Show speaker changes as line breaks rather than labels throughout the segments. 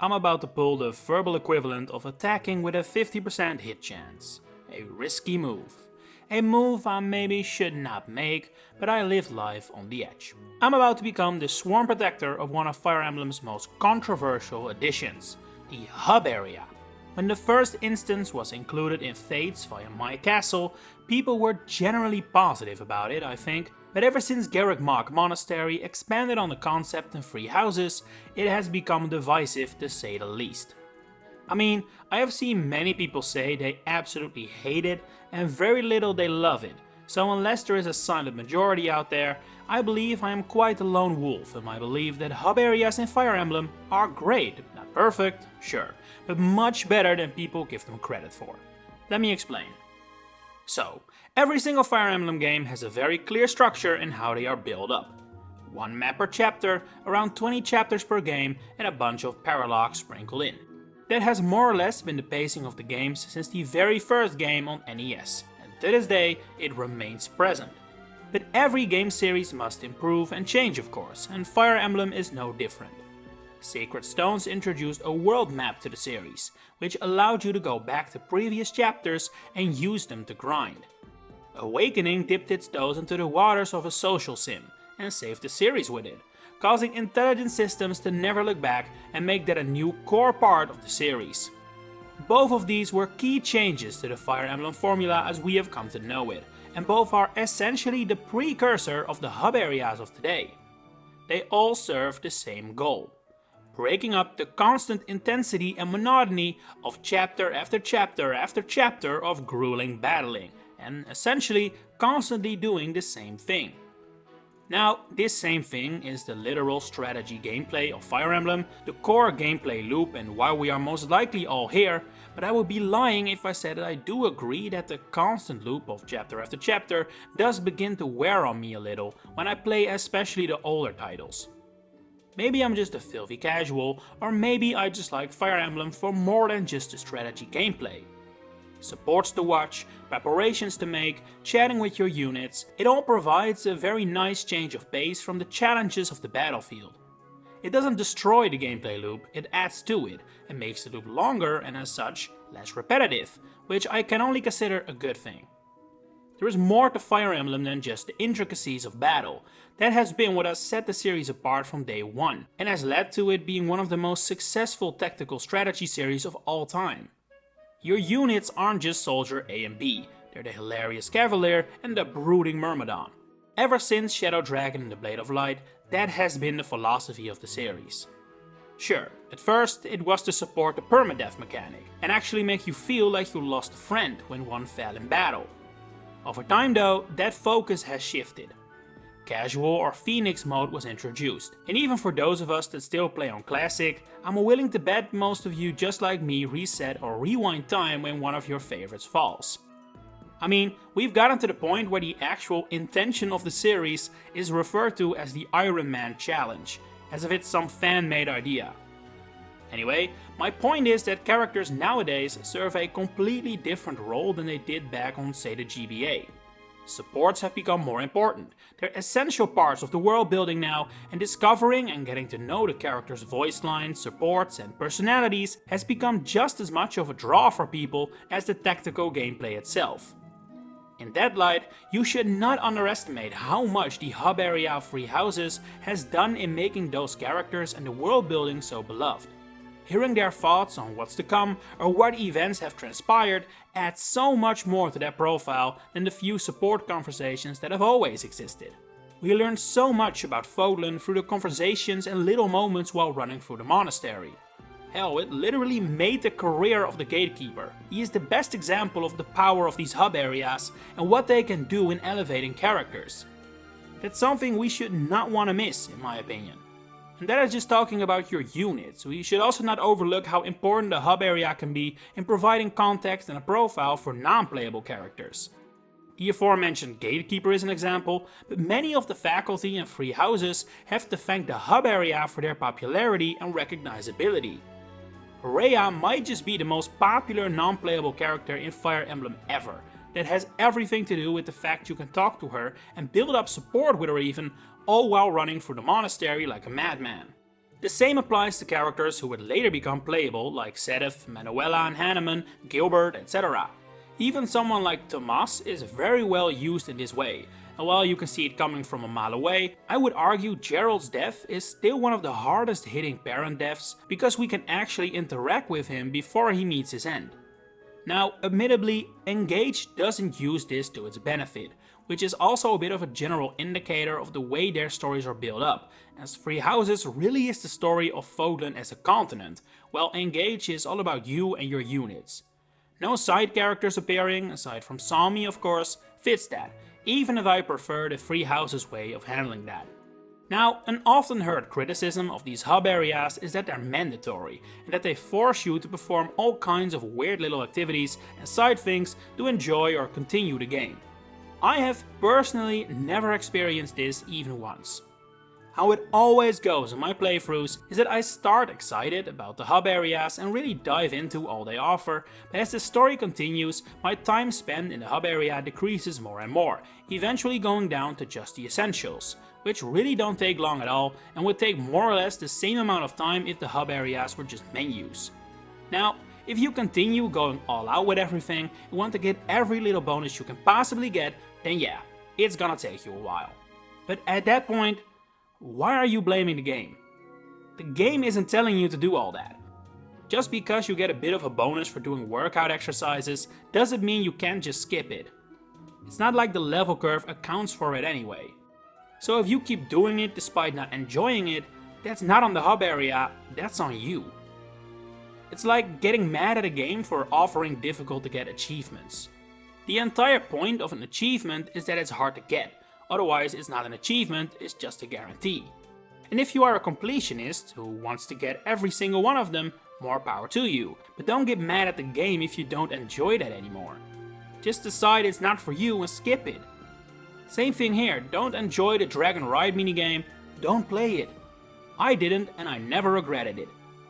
I'm about to pull the verbal equivalent of attacking with a 50% hit chance. A risky move. A move I maybe should not make, but I live life on the edge. I'm about to become the sworn protector of one of Fire Emblem's most controversial additions, the hub area. When the first instance was included in Fates via My Castle, people were generally positive about it, I think, but ever since Garreg Mach Monastery expanded on the concept in free houses, it has become divisive to say the least. I mean, I have seen many people say they absolutely hate it and very little they love it, so unless there is a silent majority out there, I believe I am quite a lone wolf in my belief that hub areas in Fire Emblem are great, not perfect, sure, but much better than people give them credit for. Let me explain. So, every single Fire Emblem game has a very clear structure in how they are built up. One map per chapter, around 20 chapters per game, and a bunch of paralogs sprinkled in. That has more or less been the pacing of the games since the very first game on NES, and to this day it remains present. But every game series must improve and change, of course, and Fire Emblem is no different. Sacred Stones introduced a world map to the series, which allowed you to go back to previous chapters and use them to grind. Awakening dipped its toes into the waters of a social sim and saved the series with it, causing intelligent systems to never look back and make that a new core part of the series. Both of these were key changes to the Fire Emblem formula as we have come to know it, and both are essentially the precursor of the hub areas of today. They all serve the same goal: breaking up the constant intensity and monotony of chapter after chapter after chapter of grueling battling, and essentially constantly doing the same thing. Now, this same thing is the literal strategy gameplay of Fire Emblem, the core gameplay loop and why we are most likely all here, but I would be lying if I said that I do agree that the constant loop of chapter after chapter does begin to wear on me a little when I play especially the older titles. Maybe I'm just a filthy casual, or maybe I just like Fire Emblem for more than just the strategy gameplay. Supports to watch, preparations to make, chatting with your units, it all provides a very nice change of pace from the challenges of the battlefield. It doesn't destroy the gameplay loop, it adds to it, and makes the loop longer and as such less repetitive, which I can only consider a good thing. There is more to Fire Emblem than just the intricacies of battle. That has been what has set the series apart from day one, and has led to it being one of the most successful tactical strategy series of all time. Your units aren't just Soldier A and B, they're the hilarious Cavalier and the brooding Myrmidon. Ever since Shadow Dragon and the Blade of Light, that has been the philosophy of the series. Sure, at first it was to support the permadeath mechanic, and actually make you feel like you lost a friend when one fell in battle. Over time though, that focus has shifted. Casual or Phoenix mode was introduced, and even for those of us that still play on Classic, I'm willing to bet most of you just like me reset or rewind time when one of your favorites falls. I mean, we've gotten to the point where the actual intention of the series is referred to as the Iron Man Challenge, as if it's some fan-made idea. Anyway, my point is that characters nowadays serve a completely different role than they did back on, say, the GBA. Supports have become more important. They're essential parts of the world building now, and discovering and getting to know the characters' voice lines, supports and personalities has become just as much of a draw for people as the tactical gameplay itself. In that light, you should not underestimate how much the hub area of Free Houses has done in making those characters and the world building so beloved. Hearing their thoughts on what's to come or what events have transpired adds so much more to their profile than the few support conversations that have always existed. We learned so much about Fodlan through the conversations and little moments while running through the monastery. Hell, it literally made the career of the gatekeeper. He is the best example of the power of these hub areas and what they can do in elevating characters. That's something we should not want to miss, in my opinion. And that is just talking about your units. We should also not overlook how important the hub area can be in providing context and a profile for non-playable characters. The aforementioned gatekeeper is an example, but many of the faculty and free houses have to thank the hub area for their popularity and recognizability. Rhea might just be the most popular non-playable character in Fire Emblem ever. That has everything to do with the fact you can talk to her and build up support with her even, all while running through the monastery like a madman. The same applies to characters who would later become playable, like Sedef, Manuela and Hanneman, Gilbert, etc. Even someone like Tomas is very well used in this way, and while you can see it coming from a mile away, I would argue Gerald's death is still one of the hardest hitting parent deaths because we can actually interact with him before he meets his end. Now, admittedly, Engage doesn't use this to its benefit, which is also a bit of a general indicator of the way their stories are built up, as Three Houses really is the story of Fogland as a continent, while Engage is all about you and your units. No side characters appearing, aside from Sami of course, fits that, even if I prefer the Three Houses way of handling that. Now, an often heard criticism of these hub areas is that they're mandatory, and that they force you to perform all kinds of weird little activities and side things to enjoy or continue the game. I have personally never experienced this even once. How it always goes in my playthroughs is that I start excited about the hub areas and really dive into all they offer, but as the story continues, my time spent in the hub area decreases more and more, eventually going down to just the essentials, which really don't take long at all and would take more or less the same amount of time if the hub areas were just menus. Now, if you continue going all out with everything and want to get every little bonus you can possibly get, then yeah, it's gonna take you a while. But at that point, why are you blaming the game? The game isn't telling you to do all that. Just because you get a bit of a bonus for doing workout exercises doesn't mean you can't just skip it. It's not like the level curve accounts for it anyway. So if you keep doing it despite not enjoying it, that's not on the hub area, that's on you. It's like getting mad at a game for offering difficult to get achievements. The entire point of an achievement is that it's hard to get. Otherwise, it's not an achievement, it's just a guarantee. And if you are a completionist who wants to get every single one of them, more power to you. But don't get mad at the game if you don't enjoy that anymore. Just decide it's not for you and skip it. Same thing here, don't enjoy the Dragon Ride minigame, don't play it. I didn't and I never regretted it.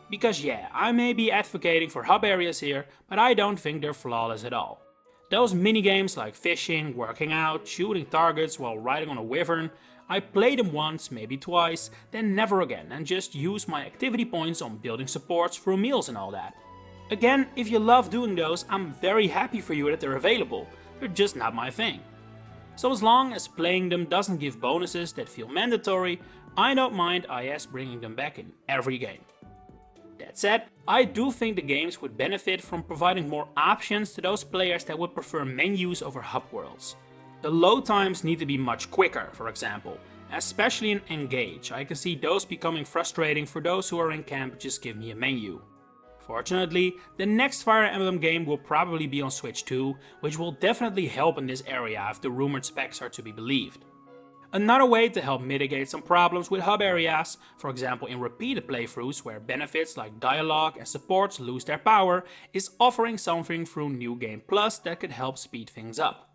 Because yeah, I may be advocating for hub areas here, but I don't think they're flawless at all. Those minigames like fishing, working out, shooting targets while riding on a wyvern, I played them once, maybe twice, then never again and just use my activity points on building supports through meals and all that. Again, if you love doing those, I'm very happy for you that they're available, they're just not my thing. So as long as playing them doesn't give bonuses that feel mandatory, I don't mind IS bringing them back in every game. That said, I do think the games would benefit from providing more options to those players that would prefer menus over hub worlds. The load times need to be much quicker, for example, especially in Engage. I can see those becoming frustrating for those who are in camp just give me a menu. Fortunately, the next Fire Emblem game will probably be on Switch 2, which will definitely help in this area if the rumored specs are to be believed. Another way to help mitigate some problems with hub areas, for example in repeated playthroughs where benefits like dialogue and supports lose their power, is offering something through New Game Plus that could help speed things up.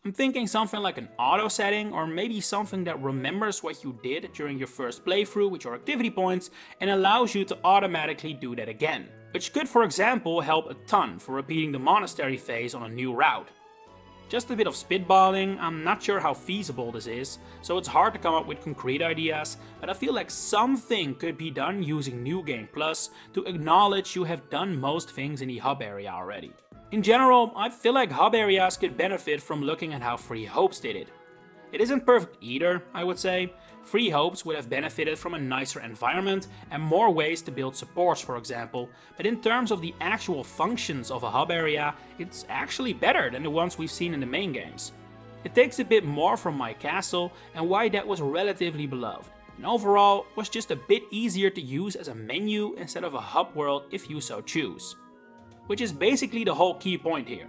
I'm thinking something like an auto setting, or maybe something that remembers what you did during your first playthrough with your activity points and allows you to automatically do that again. Which could for example help a ton for repeating the monastery phase on a new route. Just a bit of spitballing, I'm not sure how feasible this is, so it's hard to come up with concrete ideas, but I feel like something could be done using New Game Plus to acknowledge you have done most things in the hub area already. In general, I feel like hub areas could benefit from looking at how Free Hopes did it. It isn't perfect either, I would say. Free Hopes would have benefited from a nicer environment and more ways to build supports, for example, but in terms of the actual functions of a hub area, it's actually better than the ones we've seen in the main games. It takes a bit more from my castle and why that was relatively beloved, and overall was just a bit easier to use as a menu instead of a hub world if you so choose. Which is basically the whole key point here.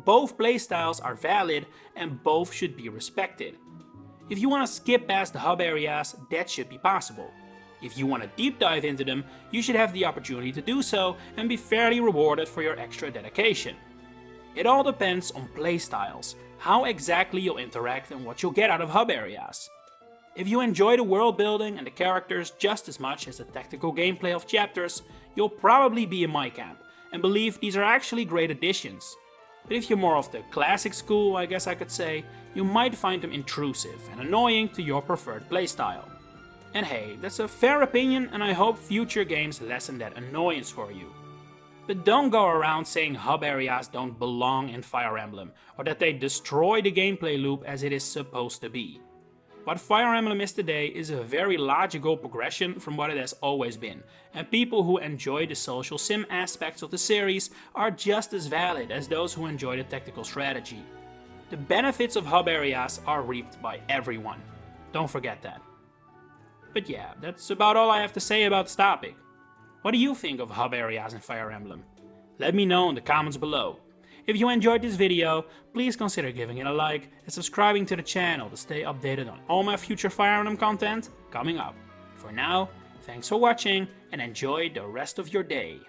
Both playstyles are valid and both should be respected. If you want to skip past the hub areas, that should be possible. If you want to deep dive into them, you should have the opportunity to do so and be fairly rewarded for your extra dedication. It all depends on playstyles, how exactly you'll interact and what you'll get out of hub areas. If you enjoy the world building and the characters just as much as the tactical gameplay of chapters, you'll probably be in my camp and believe these are actually great additions. But if you're more of the classic school, I guess I could say, you might find them intrusive and annoying to your preferred playstyle. And hey, that's a fair opinion and I hope future games lessen that annoyance for you. But don't go around saying hub areas don't belong in Fire Emblem, or that they destroy the gameplay loop as it is supposed to be. What Fire Emblem is today is a very logical progression from what it has always been, and people who enjoy the social sim aspects of the series are just as valid as those who enjoy the tactical strategy. The benefits of hub areas are reaped by everyone. Don't forget that. But yeah, that's about all I have to say about this topic. What do you think of hub areas in Fire Emblem? Let me know in the comments below. If you enjoyed this video, please consider giving it a like and subscribing to the channel to stay updated on all my future Fire Emblem content coming up. For now, thanks for watching and enjoy the rest of your day.